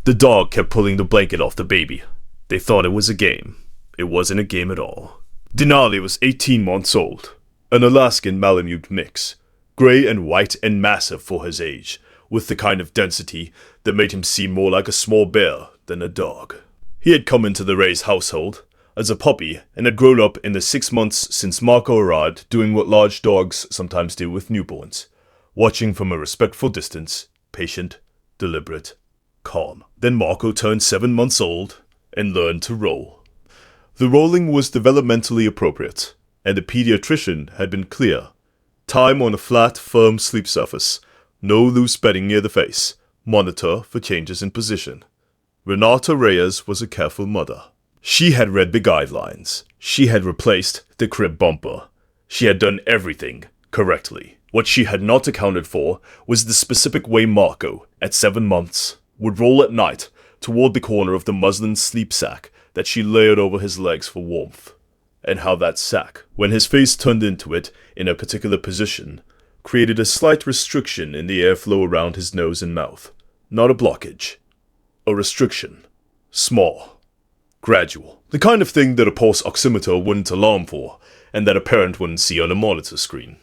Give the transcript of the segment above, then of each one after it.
The dog kept pulling the blanket off the baby. They thought it was a game. It wasn't a game at all. Denali was 18 months old, an Alaskan Malamute mix, grey and white and massive for his age, with the kind of density that made him seem more like a small bear than a dog. He had come into the Ray's household as a puppy and had grown up in the 6 months since Marco arrived, doing what large dogs sometimes do with newborns, watching from a respectful distance, patient, deliberate, calm. Then Marco turned 7 months old and learned to roll. The rolling was developmentally appropriate, and the pediatrician had been clear. Time on a flat, firm sleep surface. No loose bedding near the face. Monitor for changes in position. Renata Reyes was a careful mother. She had read the guidelines. She had replaced the crib bumper. She had done everything correctly. What she had not accounted for was the specific way Marco, at 7 months, would roll at night toward the corner of the muslin sleep sack that she layered over his legs for warmth, and how that sack, when his face turned into it in a particular position, created a slight restriction in the airflow around his nose and mouth. Not a blockage. A restriction. Small. Gradual. The kind of thing that a pulse oximeter wouldn't alarm for, and that a parent wouldn't see on a monitor screen.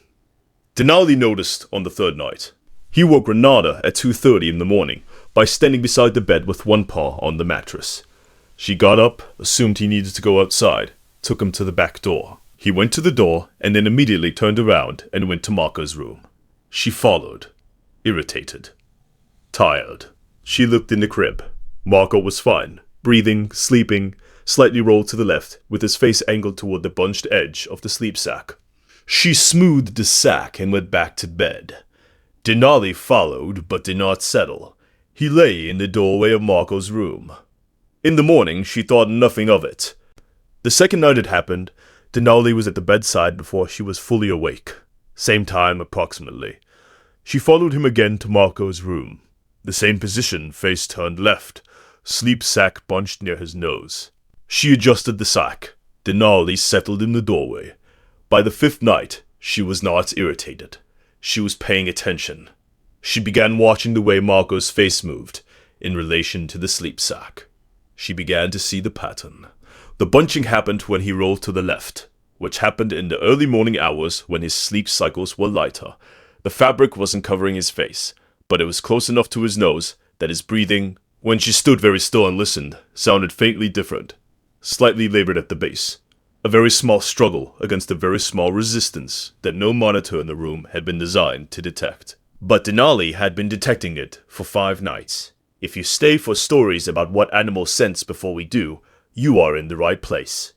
Denali noticed on the third night. He woke Renata at 2:30 in the morning by standing beside the bed with one paw on the mattress. She got up, assumed he needed to go outside, took him to the back door. He went to the door and then immediately turned around and went to Marco's room. She followed, irritated, tired. She looked in the crib. Marco was fine, breathing, sleeping, slightly rolled to the left, with his face angled toward the bunched edge of the sleep sack. She smoothed the sack and went back to bed. Denali followed, but did not settle. He lay in the doorway of Marco's room. In the morning, she thought nothing of it. The second night it happened, Denali was at the bedside before she was fully awake. Same time, approximately. She followed him again to Marco's room. The same position, face turned left, sleep sack bunched near his nose. She adjusted the sack. Denali settled in the doorway. By the 5th night, she was not irritated. She was paying attention. She began watching the way Marco's face moved in relation to the sleep sack. She began to see the pattern. The bunching happened when he rolled to the left, which happened in the early morning hours when his sleep cycles were lighter. The fabric wasn't covering his face, but it was close enough to his nose that his breathing, when she stood very still and listened, sounded faintly different, slightly labored at the base. A very small struggle against a very small resistance that no monitor in the room had been designed to detect. But Denali had been detecting it for 5 nights. If you stay for stories about what animals sense before we do, you are in the right place.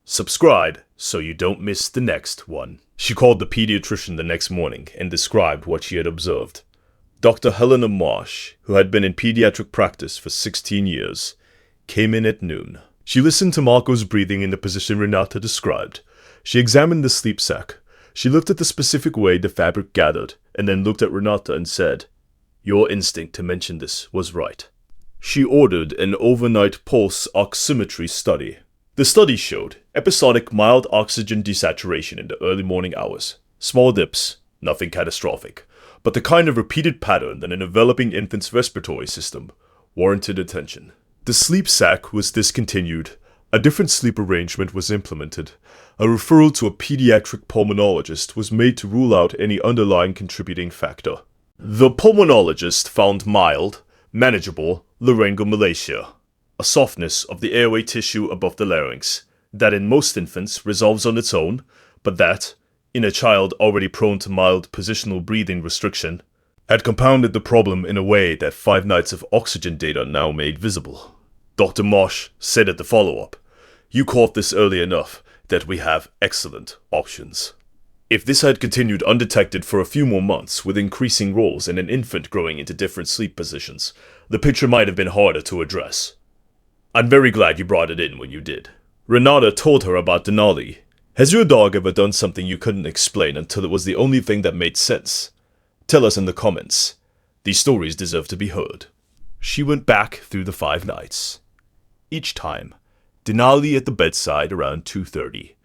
Subscribe so you don't miss the next one. She called the pediatrician the next morning and described what she had observed. Dr. Helena Marsh, who had been in pediatric practice for 16 years, came in at noon. She listened to Marco's breathing in the position Renata described. She examined the sleep sack. She looked at the specific way the fabric gathered, and then looked at Renata and said, "Your instinct to mention this was right." She ordered an overnight pulse oximetry study. The study showed episodic mild oxygen desaturation in the early morning hours. Small dips, nothing catastrophic, but the kind of repeated pattern that a developing infant's respiratory system warranted attention. The sleep sack was discontinued. A different sleep arrangement was implemented. A referral to a pediatric pulmonologist was made to rule out any underlying contributing factor. The pulmonologist found mild, manageable laryngomalacia, a softness of the airway tissue above the larynx, that in most infants resolves on its own, but that, in a child already prone to mild positional breathing restriction, had compounded the problem in a way that 5 nights of oxygen data now made visible. Dr. Marsh said at the follow-up, "You caught this early enough that we have excellent options." If this had continued undetected for a few more months with increasing rolls and an infant growing into different sleep positions, the picture might have been harder to address. "I'm very glad you brought it in when you did." Renata told her about Denali. "Has your dog ever done something you couldn't explain until it was the only thing that made sense? Tell us in the comments. These stories deserve to be heard." She went back through the 5 nights. Each time, Denali at the bedside around 2:30,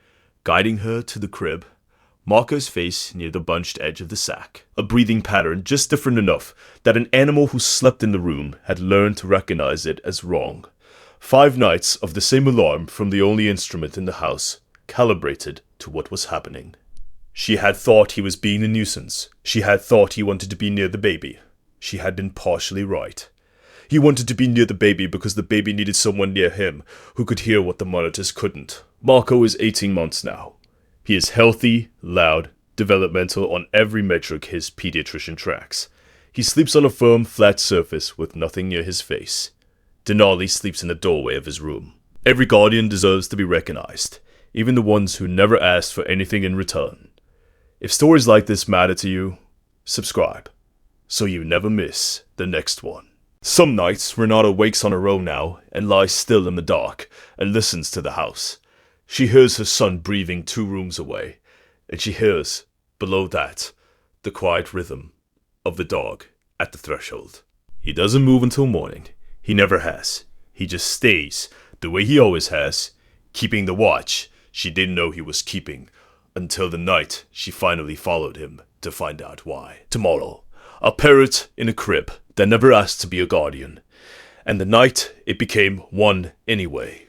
guiding her to the crib, Marco's face near the bunched edge of the sack, a breathing pattern just different enough that an animal who slept in the room had learned to recognize it as wrong. 5 nights of the same alarm from the only instrument in the house, calibrated to what was happening. She had thought he was being a nuisance. She had thought he wanted to be near the baby. She had been partially right. He wanted to be near the baby because the baby needed someone near him who could hear what the monitors couldn't. Marco is 18 months now. He is healthy, loud, developmental on every metric his pediatrician tracks. He sleeps on a firm, flat surface with nothing near his face. Denali sleeps in the doorway of his room. Every guardian deserves to be recognized, even the ones who never asked for anything in return. If stories like this matter to you, subscribe, so you never miss the next one. Some nights, Renata wakes on her own now and lies still in the dark and listens to the house. She hears her son breathing 2 rooms away, and she hears, below that, the quiet rhythm of the dog at the threshold. He doesn't move until morning. He never has. He just stays, the way he always has, keeping the watch she didn't know he was keeping, until the night she finally followed him to find out why. Tomorrow, a parrot in a crib that never asked to be a guardian, and the night it became one anyway.